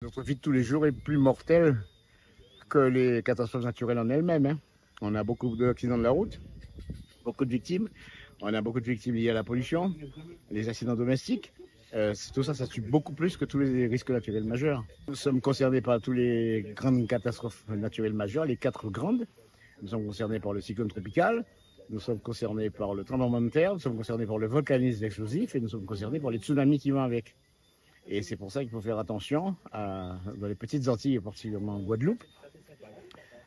Notre vie de tous les jours est plus mortelle que les catastrophes naturelles en elles-mêmes, hein. On a beaucoup d'accidents de la route, beaucoup de victimes. On a beaucoup de victimes liées à la pollution, les accidents domestiques. Tout ça, ça tue beaucoup plus que tous les risques naturels majeurs. Nous sommes concernés par toutes les grandes catastrophes naturelles majeures, les 4 grandes. Nous sommes concernés par le cyclone tropical, nous sommes concernés par le tremblement de terre, nous sommes concernés par le volcanisme explosif et nous sommes concernés par les tsunamis qui vont avec. Et c'est pour ça qu'il faut faire attention, dans les petites Antilles et particulièrement en Guadeloupe,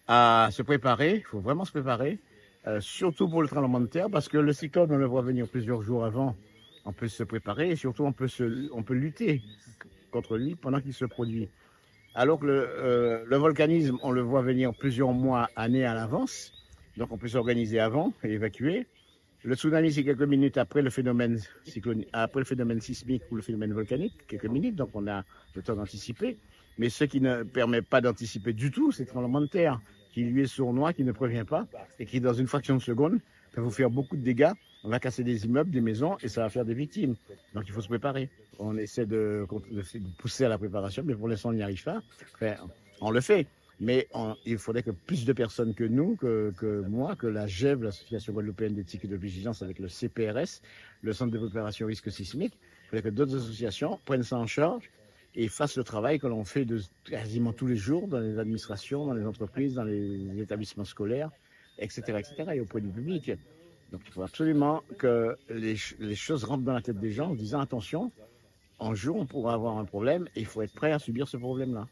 à se préparer. Il faut vraiment se préparer, surtout pour le tremblement de terre, parce que le cyclone, on le voit venir plusieurs jours avant. On peut se préparer et surtout on peut lutter contre lui pendant qu'il se produit. Alors que le volcanisme, on le voit venir plusieurs mois, années à l'avance. Donc on peut s'organiser avant et évacuer. Le tsunami, c'est quelques minutes après le phénomène sismique ou le phénomène volcanique, quelques minutes, donc on a le temps d'anticiper. Mais ce qui ne permet pas d'anticiper du tout, c'est le tremblement de terre, qui lui est sournois, qui ne prévient pas, et qui, dans une fraction de seconde, peut vous faire beaucoup de dégâts. On va casser des immeubles, des maisons, et ça va faire des victimes. Donc il faut se préparer. On essaie de pousser à la préparation, mais pour l'instant, on n'y arrive pas. Enfin, on le fait. Mais il faudrait que plus de personnes que nous, que moi, que la GEV, l'Association guadeloupéenne d'éthique et de vigilance, avec le CPRS, le Centre de préparation risque sismique, il faudrait que d'autres associations prennent ça en charge et fassent le travail que l'on fait quasiment tous les jours dans les administrations, dans les entreprises, dans les établissements scolaires, etc., et auprès du public. Donc il faut absolument que les choses rentrent dans la tête des gens en disant attention, un jour on pourra avoir un problème et il faut être prêt à subir ce problème-là.